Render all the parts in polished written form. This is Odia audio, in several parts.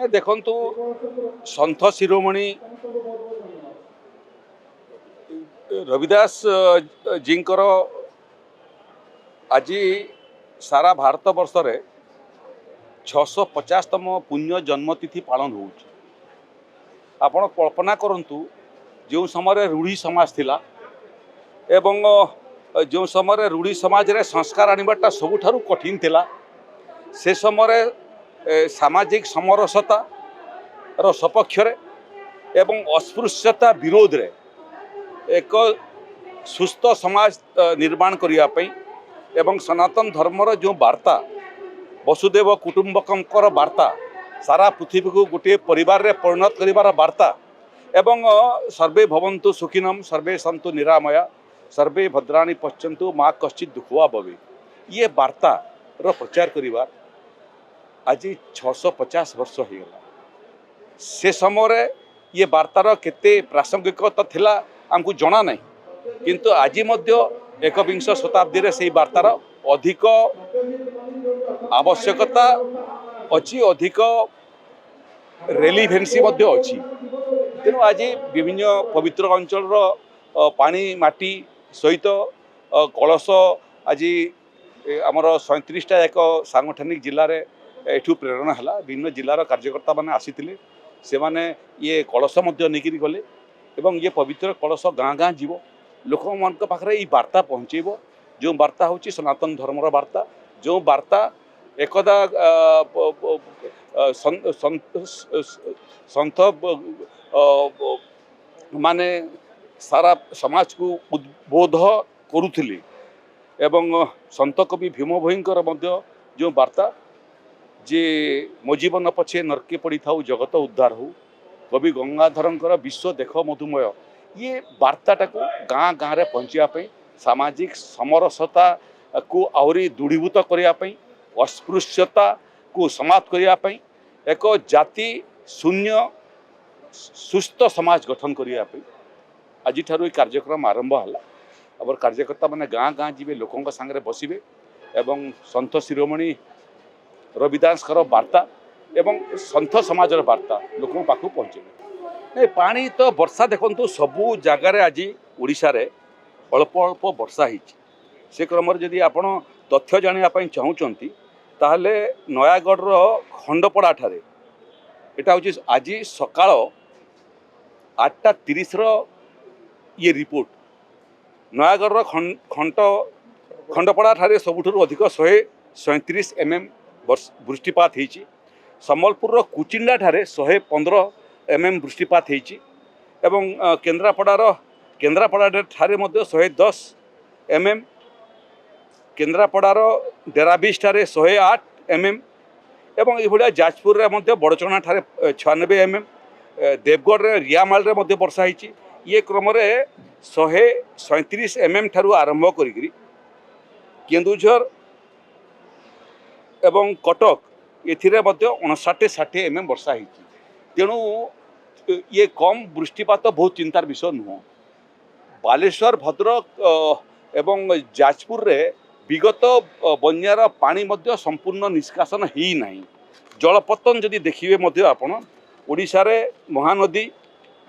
ଦେଖନ୍ତୁ ସନ୍ଥ ଶିରୋମଣି ରବିଦାସ ଜୀଙ୍କର ଆଜି ସାରା ଭାରତ ବର୍ଷରେ 650ତମ ପୁଣ୍ୟ ଜନ୍ମତିଥି ପାଳନ ହେଉଛି। ଆପଣ କଳ୍ପନା କରନ୍ତୁ ଯେଉଁ ସମୟରେ ରୂଢ଼ି ସମାଜ ଥିଲା ଏବଂ ଯେଉଁ ସମୟରେ ରୂଢ଼ି ସମାଜରେ ସଂସ୍କାର ଆଣିବାଟା ସବୁଠାରୁ କଠିନ ଥିଲା, ସେ ସମୟରେ ସାମାଜିକ ସମରସତାର ସପକ୍ଷରେ ଏବଂ ଅସ୍ପୃଶ୍ୟତା ବିରୋଧରେ ଏକ ସୁସ୍ଥ ସମାଜ ନିର୍ମାଣ କରିବା ପାଇଁ ଏବଂ ସନାତନ ଧର୍ମର ଯେଉଁ ବାର୍ତ୍ତା ବସୁଦେବ କୁଟୁମ୍ବକଙ୍କର ବାର୍ତ୍ତା ସାରା ପୃଥିବୀକୁ ଗୋଟିଏ ପରିବାରରେ ପରିଣତ କରିବାର ବାର୍ତ୍ତା ଏବଂ ସର୍ବେ ଭବନ୍ତୁ ସୁଖିନମ୍ ସର୍ବେ ସନ୍ତୁ ନିରାମୟା ସର୍ବେ ଭଦ୍ରାଣୀ ପଶ୍ୟନ୍ତୁ ମା କଶ୍ଚିତ୍ ଦୁଃଖବା ଭବେ, ଇଏ ବାର୍ତ୍ତାର ପ୍ରଚାର କରିବା ଆଜି 650 ବର୍ଷ ହେଇଗଲା। ସେ ସମୟରେ ଇଏ ବାର୍ତ୍ତାର କେତେ ପ୍ରାସଙ୍ଗିକତା ଥିଲା ଆମକୁ ଜଣା ନାହିଁ, କିନ୍ତୁ ଆଜି ମଧ୍ୟ ଏକବିଂଶ ଶତାବ୍ଦୀରେ ସେଇ ବାର୍ତ୍ତାର ଅଧିକ ଆବଶ୍ୟକତା ଅଛି, ଅଧିକ ରେଲିଭେନ୍ସି ମଧ୍ୟ ଅଛି। ତେଣୁ ଆଜି ବିଭିନ୍ନ ପବିତ୍ର ଅଞ୍ଚଳର ପାଣି ମାଟି ସହିତ କଳସ ଆଜି ଆମର 37ଟା ଏକ ସାଂଗଠନିକ ଜିଲ୍ଲାରେ ଏଠୁ ପ୍ରେରଣ ହେଲା। ବିଭିନ୍ନ ଜିଲ୍ଲାର କାର୍ଯ୍ୟକର୍ତ୍ତାମାନେ ଆସିଥିଲେ, ସେମାନେ ଇଏ କଳସ ମଧ୍ୟ ନେଇକିରି ଗଲେ ଏବଂ ଇଏ ପବିତ୍ର କଳସ ଗାଁ ଗାଁ ଯିବ, ଲୋକମାନଙ୍କ ପାଖରେ ଏଇ ବାର୍ତ୍ତା ପହଞ୍ଚେଇବ, ଯେଉଁ ବାର୍ତ୍ତା ହେଉଛି ସନାତନ ଧର୍ମର ବାର୍ତ୍ତା, ଯେଉଁ ବାର୍ତ୍ତା ଏକଦା ସନ୍ଥ ମାନେ ସାରା ସମାଜକୁ ଉଦ୍ବୋଧ କରୁଥିଲେ ଏବଂ ସନ୍ଥ କବି ଭୀମ ଭୋଇଙ୍କର ମଧ୍ୟ ଯେଉଁ ବାର୍ତ୍ତା ଯେ ମୋ ଜୀବନ ପଛେ ନର୍କେ ପଡ଼ିଥାଉ ଜଗତ ଉଦ୍ଧାର ହଉ, କବି ଗଙ୍ଗାଧରଙ୍କର ବିଶ୍ୱ ଦେଖ ମଧୁମୟ, ଇଏ ବାର୍ତ୍ତାଟାକୁ ଗାଁ ଗାଁରେ ପହଞ୍ଚିବା ପାଇଁ, ସାମାଜିକ ସମରସତାକୁ ଆହୁରି ଦୃଢ଼ୀଭୂତ କରିବା ପାଇଁ, ଅସ୍ପୃଶ୍ୟତାକୁ ସମାପ୍ତ କରିବା ପାଇଁ, ଏକ ଜାତି ଶୂନ୍ୟ ସୁସ୍ଥ ସମାଜ ଗଠନ କରିବା ପାଇଁ ଆଜିଠାରୁ ଏହି କାର୍ଯ୍ୟକ୍ରମ ଆରମ୍ଭ ହେଲା। ଆମର କାର୍ଯ୍ୟକର୍ତ୍ତାମାନେ ଗାଁ ଗାଁ ଯିବେ, ଲୋକଙ୍କ ସାଙ୍ଗରେ ବସିବେ ଏବଂ ସନ୍ଥ ଶିରୋମଣି ରବିଦାସଙ୍କର ବାର୍ତ୍ତା ଏବଂ ସନ୍ଥ ସମାଜର ବାର୍ତ୍ତା ଲୋକଙ୍କ ପାଖକୁ ପହଞ୍ଚେଇବେ। ପାଣି ତ ବର୍ଷା ଦେଖନ୍ତୁ ସବୁ ଜାଗାରେ ଆଜି ଓଡ଼ିଶାରେ ଅଳ୍ପ ଅଳ୍ପ ବର୍ଷା ହେଇଛି। ସେ କ୍ରମରେ ଯଦି ଆପଣ ତଥ୍ୟ ଜାଣିବା ପାଇଁ ଚାହୁଁଛନ୍ତି ତାହେଲେ ନୟାଗଡ଼ର ଖଣ୍ଡପଡ଼ାଠାରେ ଏଇଟା ହେଉଛି ଆଜି ସକାଳ 8:30ର ଇଏ ରିପୋର୍ଟ। ନୟାଗଡ଼ର ଖଣ୍ଡପଡ଼ାଠାରେ ସବୁଠାରୁ ଅଧିକ 137 mm ବୃଷ୍ଟିପାତ ହେଇଛି। ସମ୍ବଲପୁରର କୁଚିଣ୍ଡାଠାରେ 115 mm ବୃଷ୍ଟିପାତ ହେଇଛି ଏବଂ କେନ୍ଦ୍ରାପଡ଼ାଠାରେ ମଧ୍ୟ 110 mm, କେନ୍ଦ୍ରାପଡ଼ାର ଡେରାବିଶଠାରେ 108 mm ଏବଂ ଏଇଭଳିଆ ଯାଜପୁରରେ ମଧ୍ୟ ବଡ଼ଚଣାଠାରେ 96 mm, ଦେବଗଡ଼ରେ ରିଆମାଲରେ ମଧ୍ୟ ବର୍ଷା ହେଇଛି। ଇଏ କ୍ରମରେ 137 mm ଠାରୁ ଆରମ୍ଭ କରିକିରି କେନ୍ଦୁଝର ଏବଂ କଟକ ଏଥିରେ ମଧ୍ୟ 59-60 mm ବର୍ଷା ହେଇଛି। ତେଣୁ ଇଏ କମ୍ ବୃଷ୍ଟିପାତ ବହୁତ ଚିନ୍ତାର ବିଷୟ ନୁହଁ। ବାଲେଶ୍ୱର ଭଦ୍ରକ ଏବଂ ଯାଜପୁରରେ ବିଗତ ବନ୍ୟାର ପାଣି ମଧ୍ୟ ସମ୍ପୂର୍ଣ୍ଣ ନିଷ୍କାସନ ହେଇନାହିଁ। ଜଳପତନ ଯଦି ଦେଖିବେ ମଧ୍ୟ ଆପଣ ଓଡ଼ିଶାରେ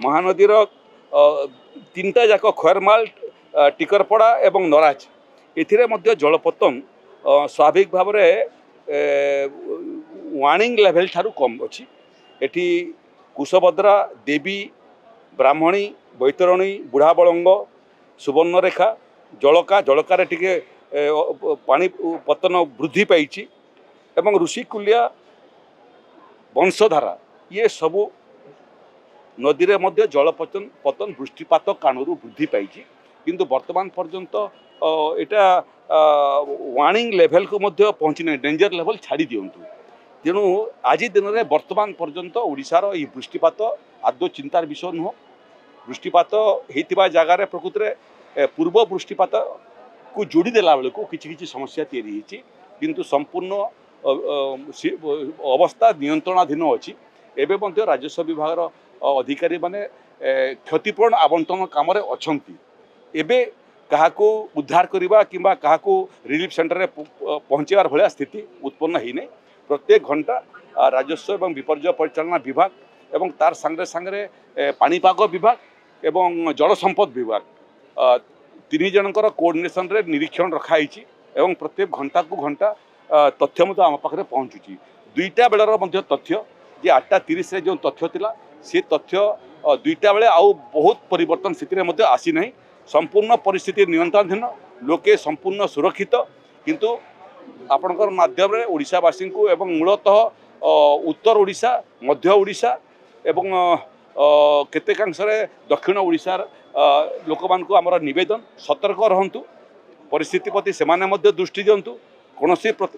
ମହାନଦୀର 3ଟା ଯାକ ଖୟରମାଲ, ଟିକରପଡ଼ା ଏବଂ ନରାଜ, ଏଥିରେ ମଧ୍ୟ ଜଳପତନ ସ୍ୱାଭାବିକ ଭାବରେ ୱାର୍ଣ୍ଣିଂ ଲେଭେଲ ଠାରୁ କମ୍ ଅଛି। ଏଠି କୁଶଭଦ୍ରା, ଦେବୀ, ବ୍ରାହ୍ମଣୀ, ବୈତରଣୀ, ବୁଢ଼ାବଳଙ୍ଗ, ସୁବର୍ଣ୍ଣରେଖା, ଜଳକାରେ ଟିକେ ପାଣି ପତନ ବୃଦ୍ଧି ପାଇଛି ଏବଂ ଋଷିକୁଲିଆ, ବଂଶଧାରା, ଇଏ ସବୁ ନଦୀରେ ମଧ୍ୟ ଜଳପତନ ବୃଷ୍ଟିପାତ କାରଣରୁ ବୃଦ୍ଧି ପାଇଛି। କିନ୍ତୁ ବର୍ତ୍ତମାନ ପର୍ଯ୍ୟନ୍ତ ଏଇଟା ୱାର୍ଣ୍ଣିଂ ଲେଭେଲକୁ ମଧ୍ୟ ପହଞ୍ଚି ନାହିଁ, ଡେଞ୍ଜର ଲେଭେଲ ଛାଡ଼ି ଦିଅନ୍ତୁ। ତେଣୁ ଆଜି ଦିନରେ ବର୍ତ୍ତମାନ ପର୍ଯ୍ୟନ୍ତ ଓଡ଼ିଶାର ଏହି ବୃଷ୍ଟିପାତ ଆଦୌ ଚିନ୍ତାର ବିଷୟ ନୁହଁ। ବୃଷ୍ଟିପାତ ହେଇଥିବା ଜାଗାରେ ପ୍ରକୃତରେ ପୂର୍ବ ବୃଷ୍ଟିପାତକୁ ଯୋଡ଼ି ଦେଲା ବେଳକୁ କିଛି କିଛି ସମସ୍ୟା ତିଆରି ହେଇଛି, କିନ୍ତୁ ସମ୍ପୂର୍ଣ୍ଣ ଅବସ୍ଥା ନିୟନ୍ତ୍ରଣାଧୀନ ଅଛି। ଏବେ ମଧ୍ୟ ରାଜସ୍ୱ ବିଭାଗର ଅଧିକାରୀମାନେ କ୍ଷତିପୂରଣ ଆବଣ୍ଟନ କାମରେ ଅଛନ୍ତି। ଏବେ କାହାକୁ ଉଦ୍ଧାର କରିବା କିମ୍ବା କାହାକୁ ରିଲିଫ୍ ସେଣ୍ଟରରେ ପହଞ୍ଚାଇବାର ଭଳିଆ ସ୍ଥିତି ଉତ୍ପନ୍ନ ହେଇନାହିଁ। ପ୍ରତ୍ୟେକ ଘଣ୍ଟା राजस्व एवं विपर्य परिचालना विभाग एवं तार सांगे सांगे पाणीपाग विभाग एवं जल संपद विभाग तीन जनकर कोऑर्डिनेशन रे निरीक्षण रखाई एवं प्रत्येक घंटा को घंटा तथ्य मत आम पाखे पहुँचुची दुईटा बेलर मध्य तथ्य जे 8:30 जो तथ्य थिला से तथ्य दुईटा बेले आउ बहुत परिवर्तन स्थिति आसी नहीं संपूर्ण परिस्थिति नियंत्रणाधीन लोके संपूर्ण सुरक्षित किंतु आपणकर माध्यम ओडिशावासी को एवं मूलतः उत्तर ओडिशा मध्य ओडिशा एवं केतेकांशरे दक्षिण ओडिशार लोक मान को आमर निवेदन सतर्क रहंतु परिस्थिति प्रति सेमाने मध्य दृष्टि दिंतु कौन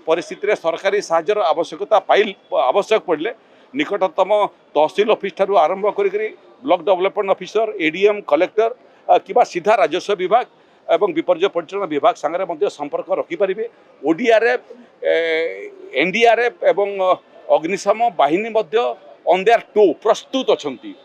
परिस्थिति रे सरकारी साहाय्यर आवश्यकता आवश्यक पड़े निकटतम तहसिल ऑफिस ठारू आरंभ करी block development officer ADM collector किबा सीधा राजस्व विभाग एवं विपर्य परिचालन विभाग सांगे मध्य संपर्क रखिपारे ओडीआरएफ एनडीआरएफ एवं अग्निशम बाहिनी मध्य ऑन देयर टू प्रस्तुत अछंती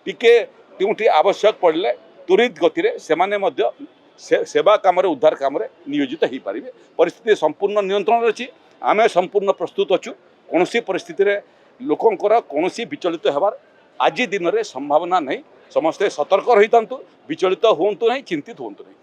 टिके केउठी आवश्यक पड़ले त्वरित गति रे सेमाने मध्य सेवा काम उद्धार काम नियोजित हो पारे परिस्थिति संपूर्ण नियंत्रण अच्छी आम संपूर्ण प्रस्तुत अच्छु कौन परिस्थिति रे लोकंकर कौन विचलित होबार आज दिन में संभावना नहीं समस्ते सतर्क रही था विचलित हूँ नहीं चिंतित हूँ नहीं।